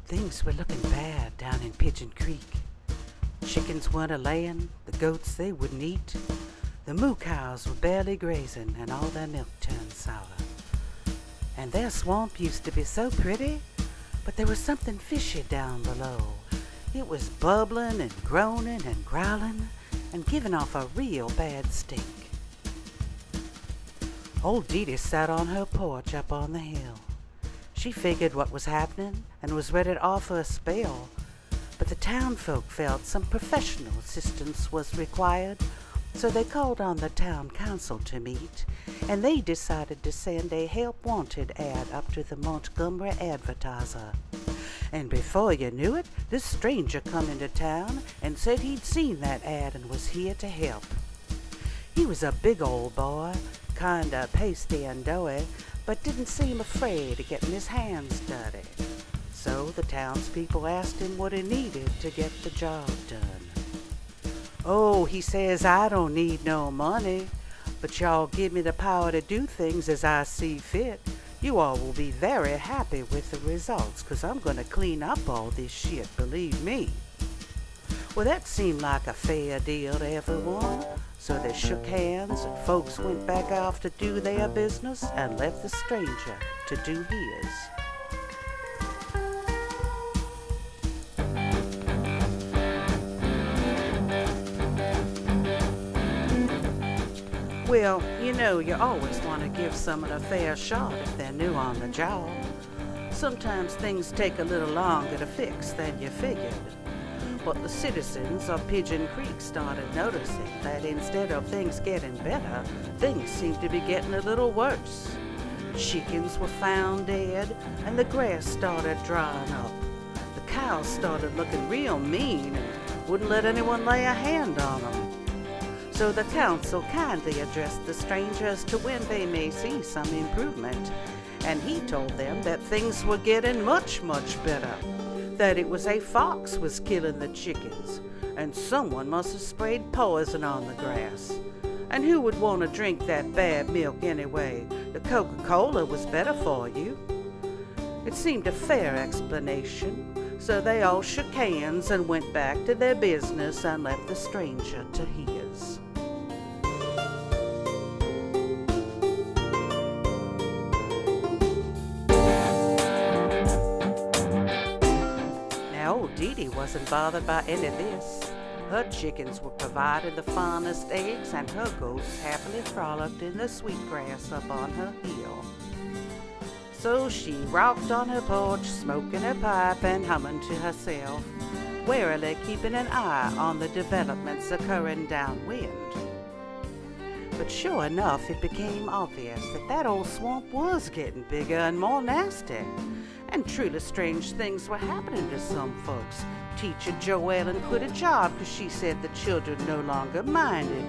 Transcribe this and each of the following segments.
Things were looking bad down in Pigeon Creek. Chickens weren't a-laying, the goats they wouldn't eat. The moo cows were barely grazing, and all their milk turned sour. And their swamp used to be so pretty, but there was something fishy down below. It was bubbling and groaning and growling and giving off a real bad stink. Ol Didi sat on her porch up on the hill. She figured what was happening and was ready to offer a spell, but the townfolk felt some professional assistance was required, so they called on the town council to meet, and they decided to send a help wanted ad up to the Montgomery Advertiser. And before you knew it, this stranger come into town and said he'd seen that ad and was here to help. He was a big old boy, kinda pasty and doughy, but didn't seem afraid of getting his hands dirty. So the townspeople asked him what he needed to get the job done. "Oh," he says, "I don't need no money, but y'all give me the power to do things as I see fit. You all will be very happy with the results, 'cause I'm going to clean up all this shit, believe me." Well, that seemed like a fair deal to everyone, so they shook hands and folks went back off to do their business and left the stranger to do his. Well, you always want to give someone a fair shot if they're new on the job. Sometimes things take a little longer to fix than you figured. But the citizens of Pigeon Creek started noticing that instead of things getting better, things seemed to be getting a little worse. Chickens were found dead, and the grass started drying up. The cows started looking real mean and wouldn't let anyone lay a hand on them. So the council kindly addressed the strangers to when they may see some improvement, and he told them that things were getting much, much better, that it was a fox was killing the chickens, and someone must have sprayed poison on the grass. And who would want to drink that bad milk anyway? The Coca-Cola was better for you. It seemed a fair explanation, so they all shook hands and went back to their business and left the stranger to his. Ol Didi wasn't bothered by any of this. Her chickens were provided the finest eggs, and her goats happily frolicked in the sweet grass up on her hill. So she rocked on her porch, smoking her pipe and humming to herself, warily keeping an eye on the developments occurring downwind. But sure enough, it became obvious that old swamp was getting bigger and more nasty. And truly strange things were happening to some folks. Teacher Joellen quit a job because she said the children no longer minded.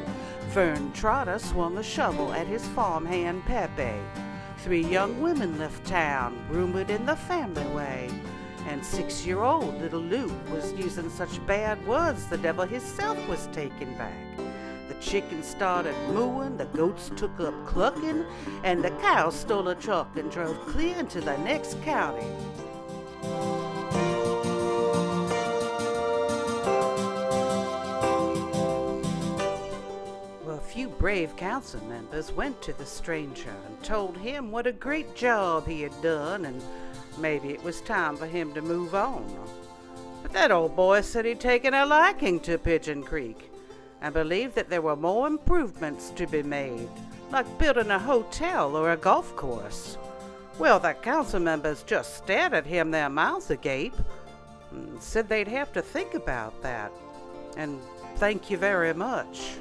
Vern Trotter swung a shovel at his farmhand Pepe. 3 young women left town, rumored in the family way. And 6-year-old little Luke was using such bad words the devil himself was taken back. The chickens started mooing, the goats took up clucking, and the cows stole a truck and drove clear into the next county. Well, a few brave council members went to the stranger and told him what a great job he had done, and maybe it was time for him to move on. But that old boy said he'd taken a liking to Pigeon Creek, and believed that there were more improvements to be made, like building a hotel or a golf course. Well, the council members just stared at him, their mouths agape, and said they'd have to think about that. And thank you very much.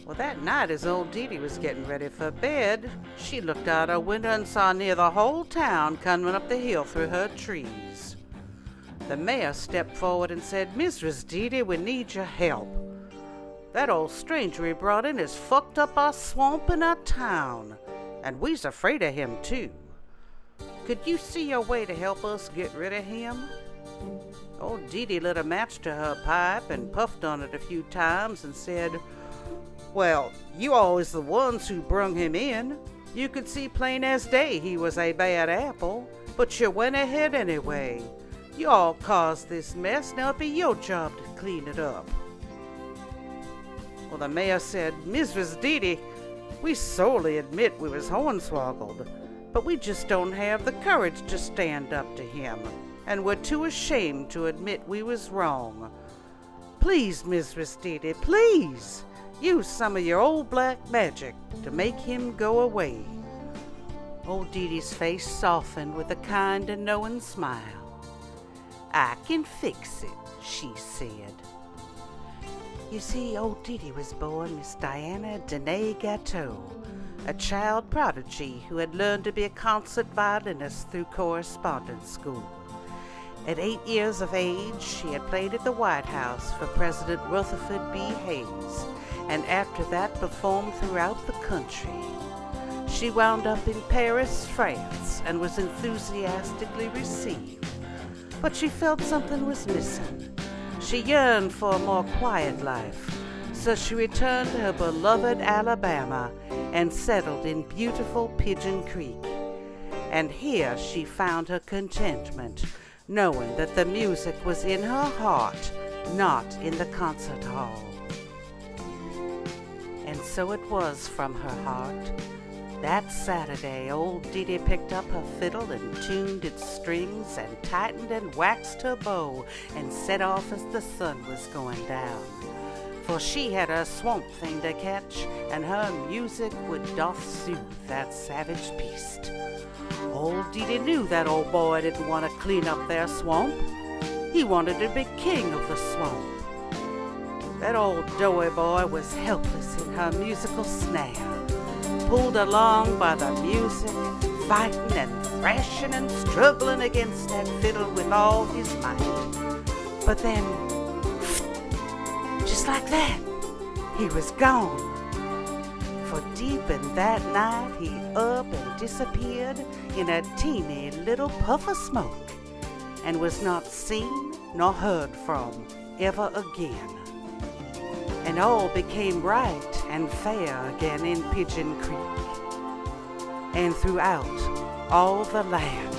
Well, that night as Ol Didi was getting ready for bed, she looked out her window and saw near the whole town coming up the hill through her trees. The mayor stepped forward and said, "Mrs. Didi, we need your help. That old stranger we brought in has fucked up our swamp and our town, and we's afraid of him too. Could you see a way to help us get rid of him?" Ol Didi lit a match to her pipe and puffed on it a few times and said, "Well, you all is the ones who brung him in. You could see plain as day he was a bad apple, but you went ahead anyway. You all caused this mess, now it'll be your job to clean it up. Well, the mayor said, Mrs. Didi, we sorely admit we was hornswoggled, but we just don't have the courage to stand up to him, and we're too ashamed to admit we was wrong. Please, Mrs. Didi, please, use some of your old black magic to make him go away. Ol Didi's face softened with a kind and knowing smile. I can fix it, she said. You see, Ol Didi was born Miss Diana Danae Gatteau, a child prodigy who had learned to be a concert violinist through correspondence school. At 8 years of age, she had played at the White House for President Rutherford B. Hayes, and after that performed throughout the country. She wound up in Paris, France, and was enthusiastically received. But she felt something was missing. She yearned for a more quiet life, so she returned to her beloved Alabama and settled in beautiful Pigeon Creek. And here she found her contentment, knowing that the music was in her heart, not in the concert hall. And so it was from her heart. That Saturday, Ol Didi picked up her fiddle and tuned its strings and tightened and waxed her bow and set off as the sun was going down. For she had her swamp thing to catch, and her music would doth soothe that savage beast. Ol Didi knew that old boy didn't want to clean up their swamp. He wanted to be king of the swamp. That old doughy boy was helpless in her musical snare, pulled along by the music, fighting and thrashing and struggling against that fiddle with all his might. But then, just like that, he was gone. For deep in that night, he up and disappeared in a teeny little puff of smoke, and was not seen nor heard from ever again. And all became right and fair again in Pigeon Creek, and throughout all the land.